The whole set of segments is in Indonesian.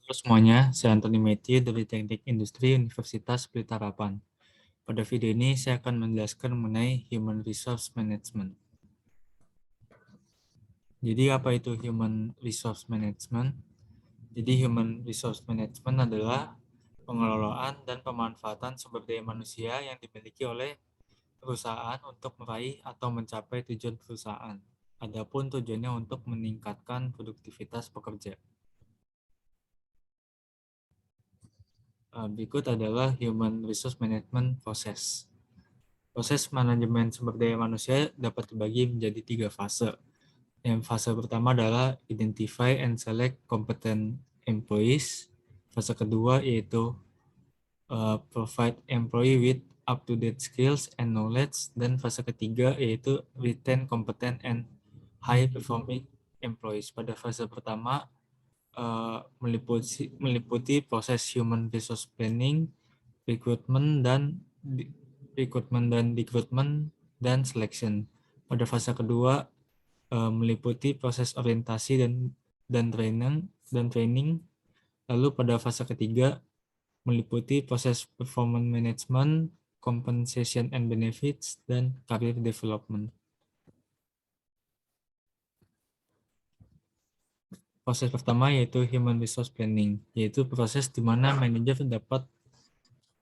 Halo semuanya, saya Anthony Matthew dari Teknik Industri Universitas Pelita Harapan. Pada video ini saya akan menjelaskan mengenai Human Resource Management. Jadi apa itu Human Resource Management? Jadi Human Resource Management adalah pengelolaan dan pemanfaatan sumber daya manusia yang dimiliki oleh perusahaan untuk meraih atau mencapai tujuan perusahaan. Adapun tujuannya untuk meningkatkan produktivitas pekerja. Berikut adalah Human Resource Management Process. Proses manajemen sumber daya manusia dapat dibagi menjadi 3 fase. Yang fase pertama adalah identify and select competent employees. Fase kedua yaitu provide employee with up-to-date skills and knowledge. Dan fase ketiga yaitu retain competent and high-performing employees. Pada fase pertama meliputi proses human resource planning, recruitment dan selection. Pada fase kedua meliputi proses orientasi dan training. Lalu pada fase ketiga meliputi proses performance management, compensation and benefits, dan career development. Proses pertama yaitu human resource planning, yaitu proses di mana manajer dapat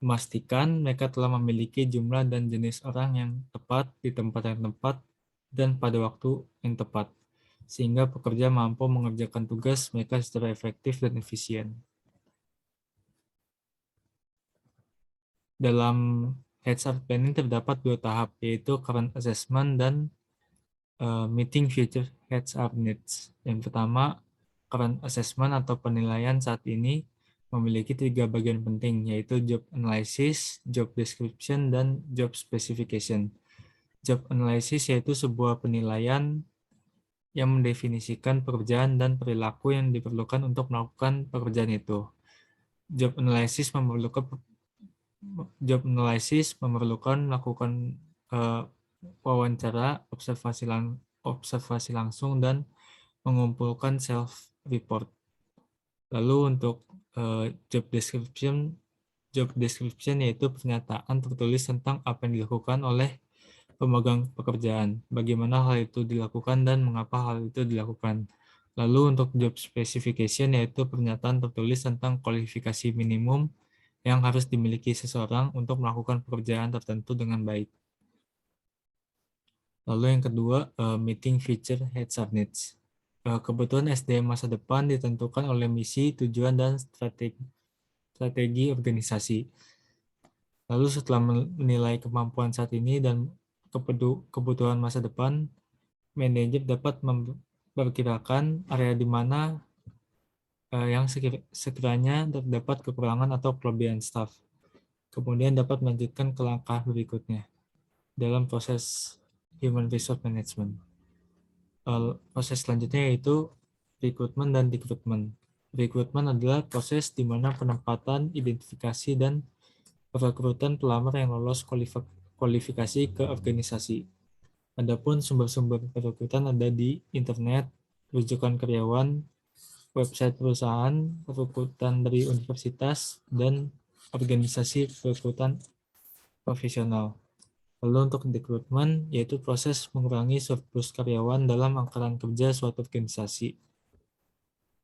memastikan mereka telah memiliki jumlah dan jenis orang yang tepat di tempat yang tepat dan pada waktu yang tepat, sehingga pekerja mampu mengerjakan tugas mereka secara efektif dan efisien. Dalam HR planning terdapat 2 tahap, yaitu current assessment dan meeting future HR needs. Yang pertama, current assessment atau penilaian saat ini memiliki 3 bagian penting, yaitu job analysis, job description, dan job specification. Job analysis yaitu sebuah penilaian yang mendefinisikan pekerjaan dan perilaku yang diperlukan untuk melakukan pekerjaan itu. Job analysis memerlukan melakukan wawancara, observasi langsung, dan mengumpulkan self-report. Lalu untuk job description yaitu pernyataan tertulis tentang apa yang dilakukan oleh pemegang pekerjaan, bagaimana hal itu dilakukan dan mengapa hal itu dilakukan. Lalu untuk job specification yaitu pernyataan tertulis tentang kualifikasi minimum yang harus dimiliki seseorang untuk melakukan pekerjaan tertentu dengan baik. Lalu yang kedua, meeting future HR needs. Kebutuhan SDM masa depan ditentukan oleh misi, tujuan, dan strategi organisasi. Lalu setelah menilai kemampuan saat ini dan kebutuhan masa depan, manajer dapat memperkirakan area di mana yang sekiranya terdapat kekurangan atau kelebihan staf. Kemudian dapat melanjutkan ke langkah berikutnya dalam proses human resource management. Proses selanjutnya yaitu rekrutmen dan rekrutmen. Rekrutmen adalah proses di mana penempatan, identifikasi, dan perekrutan pelamar yang lolos kualifikasi ke organisasi. Adapun sumber-sumber perekrutan ada di internet, rujukan karyawan, website perusahaan, perekrutan dari universitas, dan organisasi perekrutan profesional. Lalu untuk rekrutmen, yaitu proses mengurangi surplus karyawan dalam anggaran kerja suatu organisasi.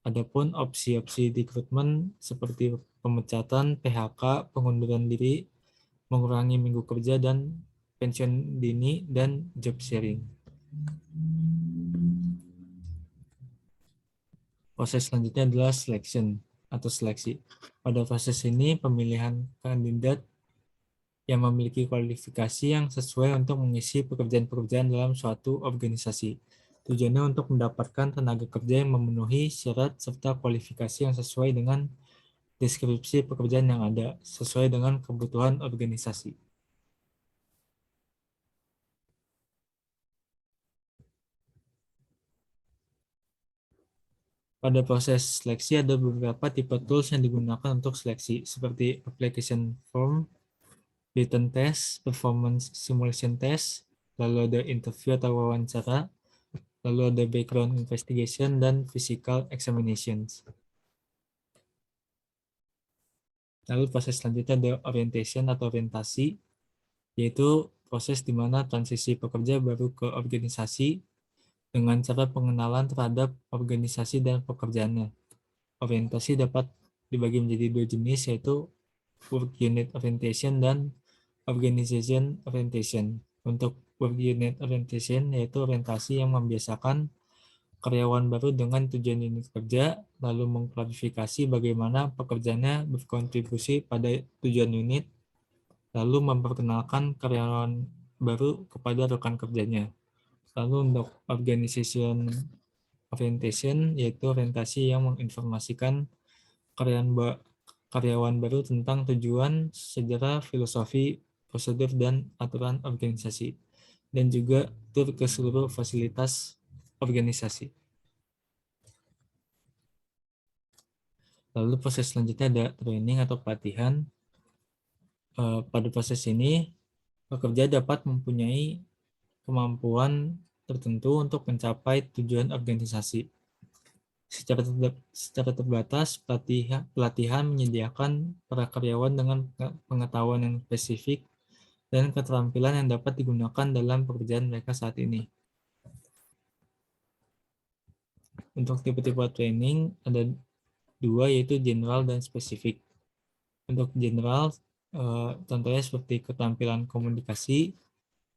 Adapun opsi-opsi rekrutmen seperti pemecatan, PHK, pengunduran diri, mengurangi minggu kerja, dan pensiun dini, dan job sharing. Proses selanjutnya adalah selection atau seleksi. Pada proses ini, pemilihan kandidat yang memiliki kualifikasi yang sesuai untuk mengisi pekerjaan-pekerjaan dalam suatu organisasi. Tujuannya untuk mendapatkan tenaga kerja yang memenuhi syarat serta kualifikasi yang sesuai dengan deskripsi pekerjaan yang ada, sesuai dengan kebutuhan organisasi. Pada proses seleksi ada beberapa tipe tools yang digunakan untuk seleksi, seperti application form, written test, performance simulation test, lalu ada interview atau wawancara, lalu ada background investigation, dan physical examinations. Lalu proses selanjutnya ada orientation atau orientasi, yaitu proses di mana transisi pekerja baru ke organisasi dengan cara pengenalan terhadap organisasi dan pekerjaannya. Orientasi dapat dibagi menjadi dua jenis, yaitu work unit orientation dan organization orientation. Untuk work unit orientation yaitu orientasi yang membiasakan karyawan baru dengan tujuan unit kerja, lalu mengklarifikasi bagaimana pekerjaannya berkontribusi pada tujuan unit, lalu memperkenalkan karyawan baru kepada rekan kerjanya. Lalu untuk organization orientation yaitu orientasi yang menginformasikan karyawan baru tentang tujuan, sejarah, filosofi, prosedur, dan aturan organisasi, dan juga tur ke seluruh fasilitas organisasi. Lalu proses selanjutnya ada training atau pelatihan. Pada proses ini, pekerja dapat mempunyai kemampuan tertentu untuk mencapai tujuan organisasi. Secara terbatas, pelatihan menyediakan para karyawan dengan pengetahuan yang spesifik dan keterampilan yang dapat digunakan dalam pekerjaan mereka saat ini. Untuk tipe-tipe training ada dua, yaitu general dan spesifik. Untuk general, contohnya seperti keterampilan komunikasi,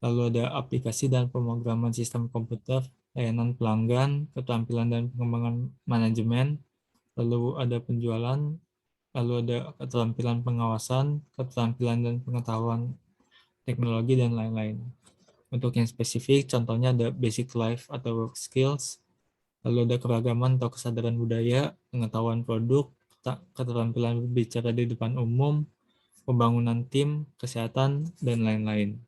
lalu ada aplikasi dan pemrograman sistem komputer, layanan pelanggan, keterampilan dan pengembangan manajemen, lalu ada penjualan, lalu ada keterampilan pengawasan, keterampilan dan pengetahuan teknologi, dan lain-lain. Untuk yang spesifik, contohnya ada basic life atau work skills, lalu ada keragaman atau kesadaran budaya, pengetahuan produk, keterampilan berbicara di depan umum, pembangunan tim, kesehatan, dan lain-lain.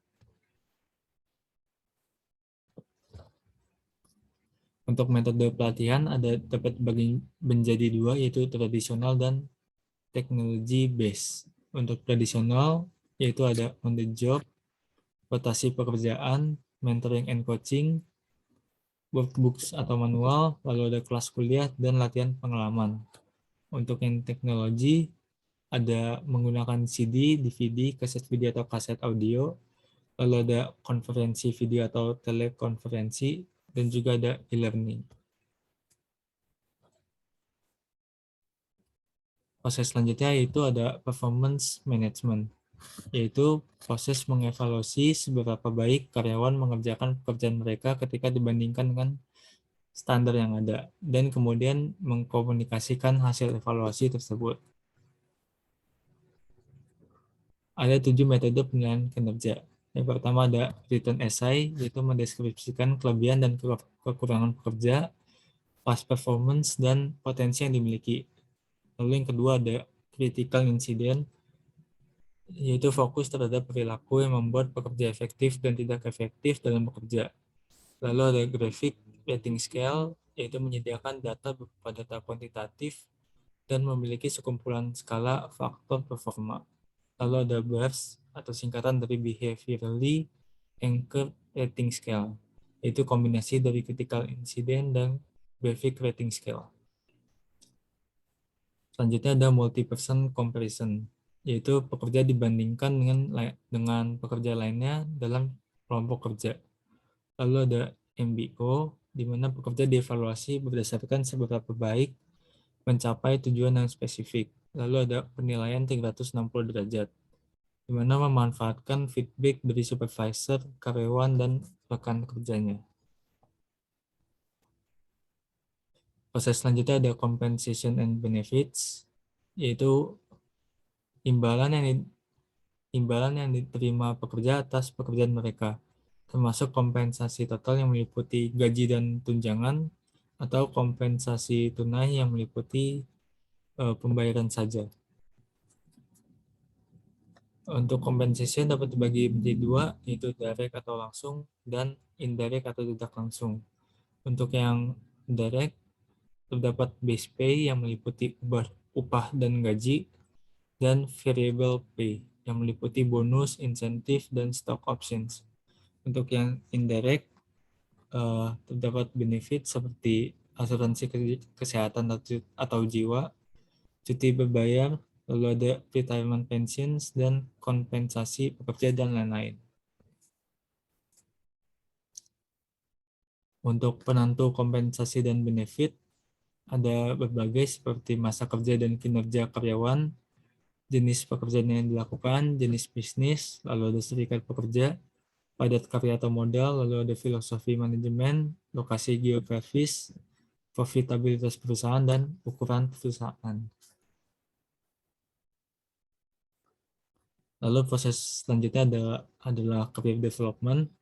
Untuk metode pelatihan ada dapat bagi menjadi dua, yaitu tradisional dan teknologi base. Untuk tradisional yaitu ada on the job, rotasi pekerjaan, mentoring and coaching, workbooks atau manual, lalu ada kelas kuliah dan latihan pengalaman. Untuk yang teknologi ada menggunakan CD, DVD, kaset video atau kaset audio, lalu ada konferensi video atau telekonferensi, dan juga ada e-learning. Proses selanjutnya yaitu ada performance management, yaitu proses mengevaluasi seberapa baik karyawan mengerjakan pekerjaan mereka ketika dibandingkan dengan standar yang ada, dan kemudian mengkomunikasikan hasil evaluasi tersebut. Ada 7 metode penilaian kinerja. Yang pertama ada written essay, yaitu mendeskripsikan kelebihan dan kekurangan pekerja, past performance, dan potensi yang dimiliki. Lalu yang kedua ada critical incident, yaitu fokus terhadap perilaku yang membuat pekerja efektif dan tidak efektif dalam bekerja. Lalu ada graphic rating scale, yaitu menyediakan data berupa data kuantitatif dan memiliki sekumpulan skala faktor performa. Lalu ada BARS atau singkatan dari Behaviorally Anchored Rating Scale, yaitu kombinasi dari critical incident dan graphic rating scale. Selanjutnya ada multi-person comparison, yaitu pekerja dibandingkan dengan pekerja lainnya dalam kelompok kerja. Lalu ada MBO, di mana pekerja dievaluasi berdasarkan seberapa baik mencapai tujuan yang spesifik. Lalu ada penilaian 360 derajat, di mana memanfaatkan feedback dari supervisor, karyawan, dan rekan kerjanya. Proses selanjutnya ada compensation and benefits, yaitu imbalan yang diterima pekerja atas pekerjaan mereka, termasuk kompensasi total yang meliputi gaji dan tunjangan, atau kompensasi tunai yang meliputi pembayaran saja. Untuk compensation dapat dibagi menjadi dua, yaitu direct atau langsung dan indirect atau tidak langsung. Untuk yang direct terdapat base pay yang meliputi upah dan gaji, dan variable pay yang meliputi bonus, insentif, dan stock options. Untuk yang indirect terdapat benefit seperti asuransi kesehatan atau jiwa, cuti berbayar, lalu ada retirement pensions dan kompensasi pekerja dan lain-lain. Untuk penentu kompensasi dan benefit, ada berbagai seperti masa kerja dan kinerja karyawan, jenis pekerjaan yang dilakukan, jenis bisnis, lalu ada serikat pekerja, padat karya atau modal, lalu ada filosofi manajemen, lokasi geografis, profitabilitas perusahaan, dan ukuran perusahaan. Lalu proses selanjutnya adalah career development,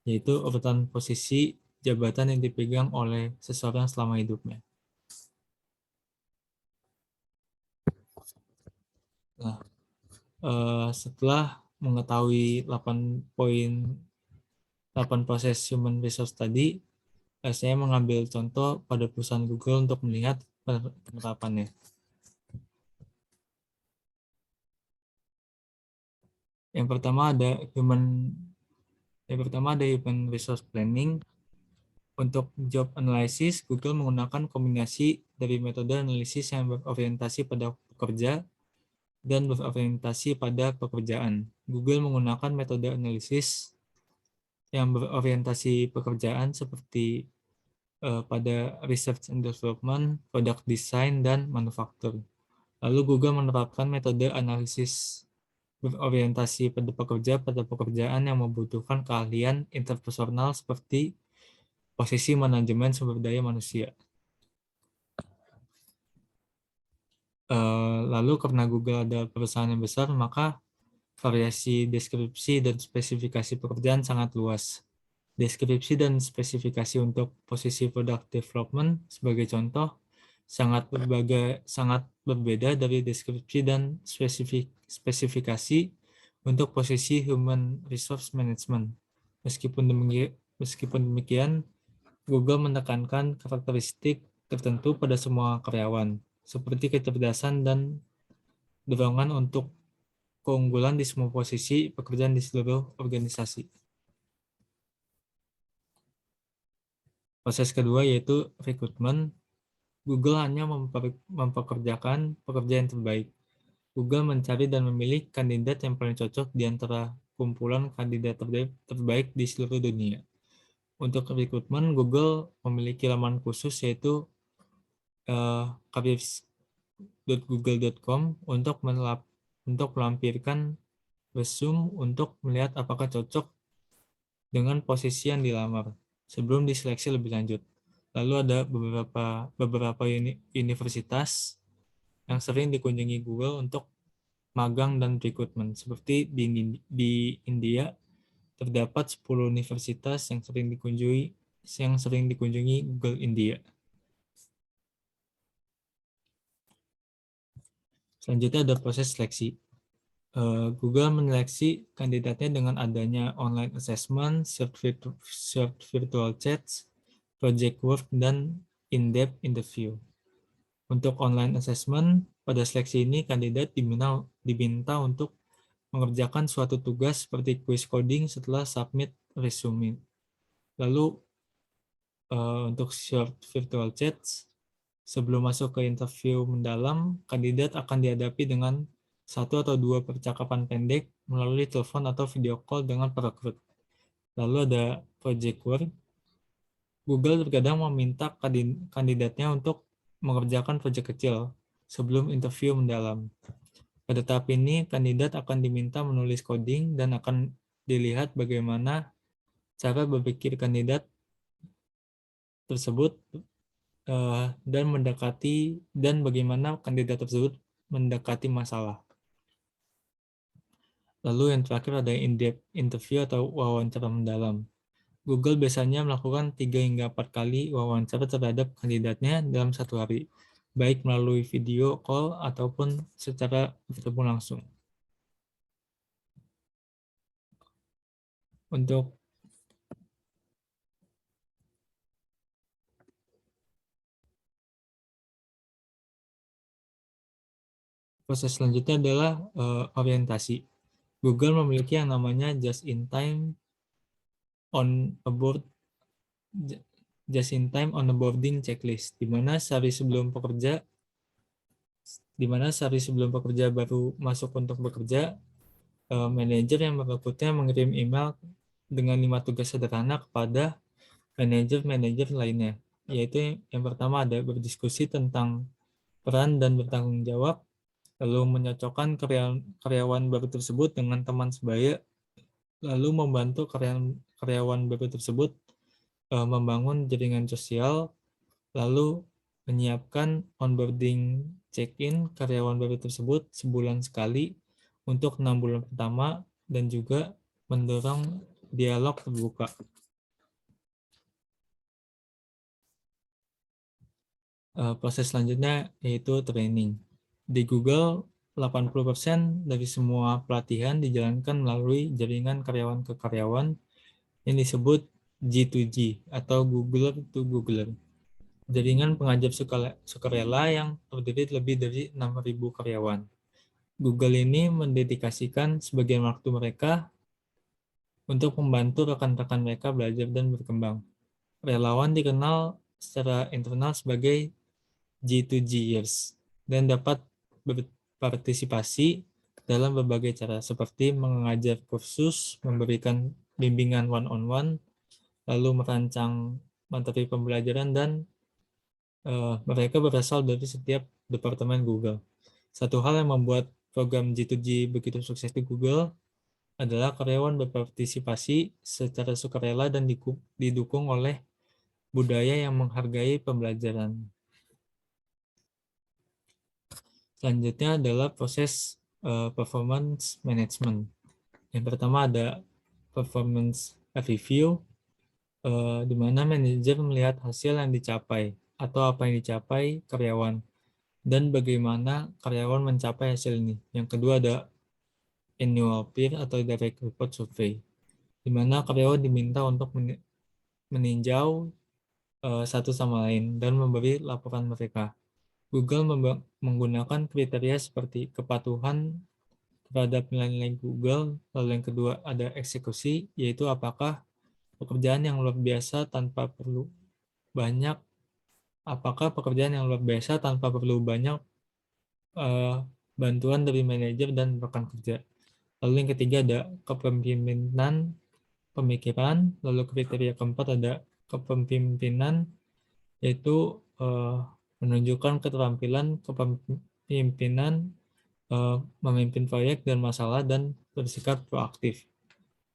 yaitu urutan posisi jabatan yang dipegang oleh seseorang selama hidupnya. Nah, setelah mengetahui 8 proses human resource tadi, saya mengambil contoh pada perusahaan Google untuk melihat penerapannya. Yang pertama ada human resource planning. Untuk job analysis, Google menggunakan kombinasi dari metode analisis yang berorientasi pada pekerja dan berorientasi pada pekerjaan. Google menggunakan metode analisis yang berorientasi pekerjaan seperti pada research and development, product design, dan manufaktur. Lalu Google menerapkan metode analisis berorientasi pada pekerjaan yang membutuhkan keahlian interpersonal seperti posisi manajemen sumber daya manusia. Lalu karena Google ada perusahaan yang besar, maka variasi deskripsi dan spesifikasi pekerjaan sangat luas. Deskripsi dan spesifikasi untuk posisi product development sebagai contoh sangat berbeda dari deskripsi dan spesifikasi untuk posisi human resource management. Meskipun demikian, Google menekankan karakteristik tertentu pada semua karyawan, seperti kecerdasan dan dorongan untuk keunggulan di semua posisi pekerjaan di seluruh organisasi. Proses kedua yaitu rekrutmen. Google hanya mempekerjakan pekerja yang terbaik. Google mencari dan memilih kandidat yang paling cocok di antara kumpulan kandidat terbaik di seluruh dunia. Untuk rekrutmen, Google memiliki laman khusus yaitu careers.google.com untuk melampirkan resume untuk melihat apakah cocok dengan posisi yang dilamar sebelum diseleksi lebih lanjut. Lalu ada beberapa universitas yang sering dikunjungi Google untuk magang dan rekrutmen. Seperti di India, terdapat 10 universitas yang sering dikunjungi Google India. Selanjutnya ada proses seleksi. Google menyeleksi kandidatnya dengan adanya online assessment, short virtual chats, project work, dan in-depth interview. Untuk online assessment, pada seleksi ini kandidat diminta untuk mengerjakan suatu tugas seperti quiz coding setelah submit resume. Lalu untuk short virtual chats, sebelum masuk ke interview mendalam, kandidat akan dihadapi dengan 1 atau 2 percakapan pendek melalui telepon atau video call dengan perekrut. Lalu ada project work. Google terkadang meminta kandidatnya untuk mengerjakan proyek kecil sebelum interview mendalam. Pada tahap ini, kandidat akan diminta menulis coding dan akan dilihat bagaimana cara berpikir kandidat tersebut dan bagaimana kandidat tersebut mendekati masalah. Lalu yang terakhir ada in-depth interview atau wawancara mendalam. Google biasanya melakukan 3 hingga 4 kali wawancara terhadap kandidatnya dalam satu hari, baik melalui video call ataupun secara bertemu langsung. Untuk proses selanjutnya adalah orientasi. Google memiliki yang namanya just-in-time onboarding checklist, di mana sehari sebelum pekerja di mana sehari sebelum pekerja baru masuk untuk bekerja, manajer yang merekrutnya mengirim email dengan 5 tugas sederhana kepada manajer-manajer lainnya, yaitu yang pertama ada berdiskusi tentang peran dan bertanggung jawab, lalu menyocokkan karyawan baru tersebut dengan teman sebaya, lalu membantu karyawan baru tersebut membangun jaringan sosial, lalu menyiapkan onboarding check-in karyawan baru tersebut sebulan sekali untuk 6 bulan pertama, dan juga mendorong dialog terbuka. Proses selanjutnya yaitu training. Di Google, 80% dari semua pelatihan dijalankan melalui jaringan karyawan ke karyawan yang disebut G2G atau Googler to Googler. Jaringan pengajar sukarela yang terdiri lebih dari 6.000 karyawan. Google ini mendedikasikan sebagian waktu mereka untuk membantu rekan-rekan mereka belajar dan berkembang. Relawan dikenal secara internal sebagai G2Gers dan dapat berpartisipasi dalam berbagai cara seperti mengajar kursus, memberikan bimbingan one-on-one, lalu merancang materi pembelajaran, dan mereka berasal dari setiap departemen Google. Satu hal yang membuat program G2G begitu sukses di Google adalah karyawan berpartisipasi secara sukarela dan didukung oleh budaya yang menghargai pembelajaran. Selanjutnya adalah proses performance management. Yang pertama ada performance review, di mana manajer melihat hasil yang dicapai atau apa yang dicapai karyawan dan bagaimana karyawan mencapai hasil ini. Yang kedua ada annual peer atau direct report survey, di mana karyawan diminta untuk meninjau satu sama lain dan memberi laporan mereka. Google menggunakan kriteria seperti kepatuhan terhadap nilai-nilai Google. Lalu yang kedua ada eksekusi, yaitu apakah pekerjaan yang luar biasa tanpa perlu banyak bantuan dari manajer dan rekan kerja. Lalu yang ketiga ada kepemimpinan pemikiran. Lalu kriteria keempat ada kepemimpinan, yaitu menunjukkan keterampilan kepemimpinan memimpin proyek dan masalah dan bersikap proaktif.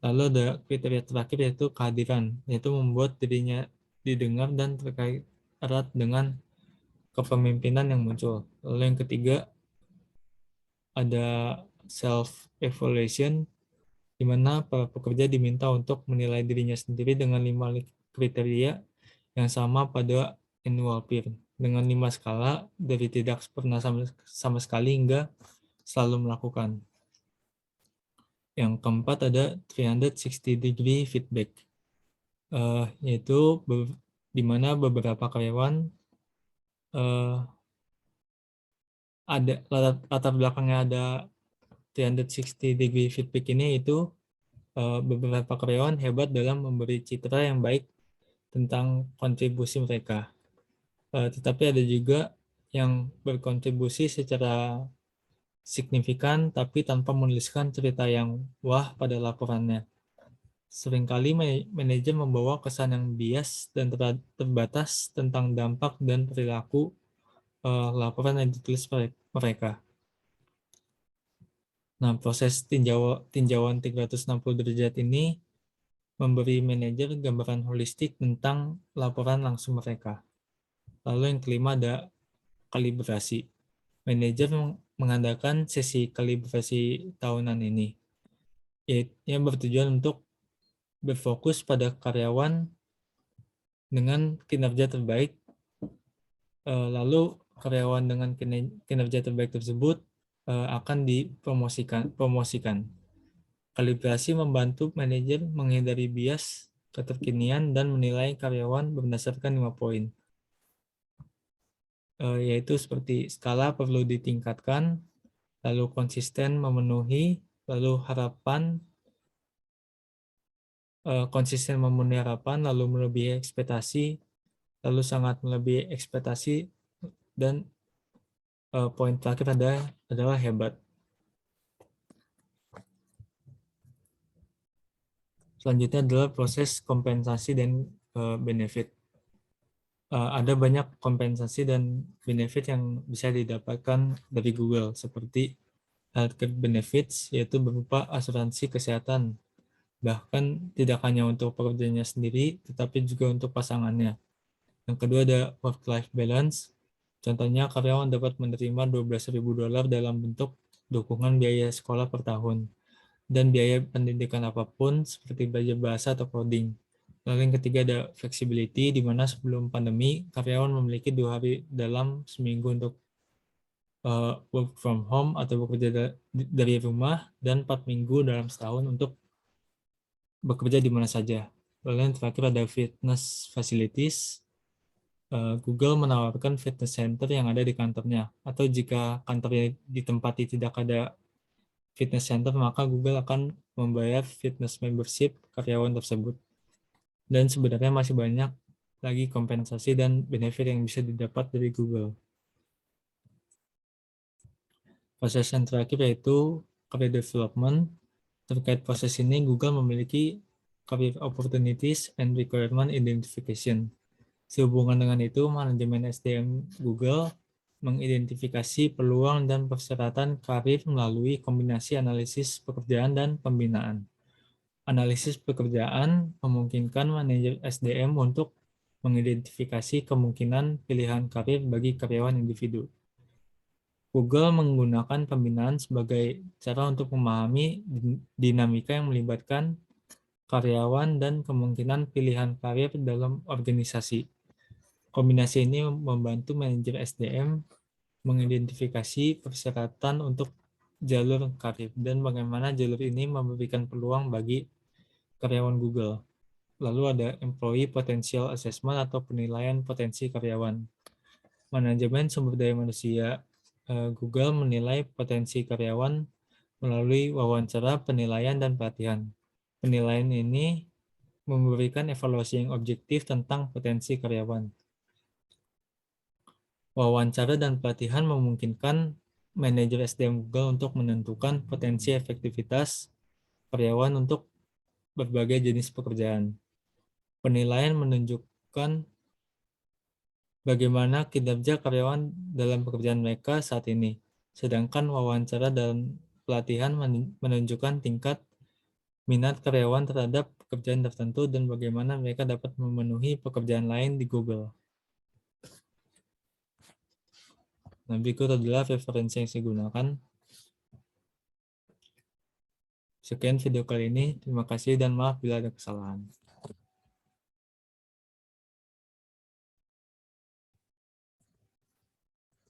Lalu ada kriteria terakhir yaitu kehadiran, yaitu membuat dirinya didengar dan terkait erat dengan kepemimpinan yang muncul. Lalu yang ketiga ada self evaluation, di mana para pekerja diminta untuk menilai dirinya sendiri dengan 5 kriteria yang sama pada annual peer, dengan 5 skala dari tidak pernah sama sekali hingga selalu melakukan. Yang keempat ada 360 degree feedback, yaitu di mana beberapa karyawan ada latar belakangnya ada 360 degree feedback ini, itu beberapa karyawan hebat dalam memberi citra yang baik tentang kontribusi mereka. Tetapi ada juga yang berkontribusi secara signifikan tapi tanpa menuliskan cerita yang wah pada laporannya. Seringkali manajer membawa kesan yang bias dan terbatas tentang dampak dan perilaku laporan yang ditulis mereka. Nah, proses tinjauan 360 derajat ini memberi manajer gambaran holistik tentang laporan langsung mereka. Lalu yang kelima ada kalibrasi. Manajer mengadakan sesi kalibrasi tahunan ini, yang bertujuan untuk berfokus pada karyawan dengan kinerja terbaik. Lalu karyawan dengan kinerja terbaik tersebut akan promosikan. Kalibrasi membantu manajer menghindari bias, keterkinian, dan menilai karyawan berdasarkan 5 poin. Yaitu seperti skala perlu ditingkatkan, lalu konsisten memenuhi, lalu konsisten memenuhi harapan, lalu melebihi ekspektasi, lalu sangat melebihi ekspektasi, dan poin terakhir adalah hebat. Selanjutnya adalah proses kompensasi dan benefit. Ada banyak kompensasi dan benefit yang bisa didapatkan dari Google, seperti healthcare benefits, yaitu berupa asuransi kesehatan, bahkan tidak hanya untuk pekerjanya sendiri, tetapi juga untuk pasangannya. Yang kedua ada work-life balance, contohnya karyawan dapat menerima $12.000 dalam bentuk dukungan biaya sekolah per tahun, dan biaya pendidikan apapun seperti belajar bahasa atau coding. Lalu yang ketiga ada flexibility, di mana sebelum pandemi karyawan memiliki 2 hari dalam seminggu untuk work from home atau bekerja dari rumah, dan 4 minggu dalam setahun untuk bekerja di mana saja. Lalu yang terakhir ada fitness facilities. Google menawarkan fitness center yang ada di kantornya, atau jika kantornya ditempati tidak ada fitness center, maka Google akan membayar fitness membership karyawan tersebut. Dan sebenarnya masih banyak lagi kompensasi dan benefit yang bisa didapat dari Google. Proses yang terakhir yaitu career development. Terkait proses ini, Google memiliki career opportunities and requirement identification. Sehubungan dengan itu, manajemen SDM Google mengidentifikasi peluang dan persyaratan karir melalui kombinasi analisis pekerjaan dan pembinaan. Analisis pekerjaan memungkinkan manajer SDM untuk mengidentifikasi kemungkinan pilihan karir bagi karyawan individu. Google menggunakan pembinaan sebagai cara untuk memahami dinamika yang melibatkan karyawan dan kemungkinan pilihan karir dalam organisasi. Kombinasi ini membantu manajer SDM mengidentifikasi persyaratan untuk jalur karir dan bagaimana jalur ini memberikan peluang bagi karyawan Google. Lalu ada Employee Potential Assessment atau penilaian potensi karyawan. Manajemen sumber daya manusia Google menilai potensi karyawan melalui wawancara, penilaian, dan pelatihan. Penilaian ini memberikan evaluasi yang objektif tentang potensi karyawan. Wawancara dan pelatihan memungkinkan manajer SDM Google untuk menentukan potensi efektivitas karyawan untuk berbagai jenis pekerjaan. Penilaian menunjukkan bagaimana kinerja karyawan dalam pekerjaan mereka saat ini. Sedangkan wawancara dan pelatihan menunjukkan tingkat minat karyawan terhadap pekerjaan tertentu dan bagaimana mereka dapat memenuhi pekerjaan lain di Google. Nah, berikut adalah referensi yang saya gunakan. Sekian video kali ini. Terima kasih dan maaf bila ada kesalahan.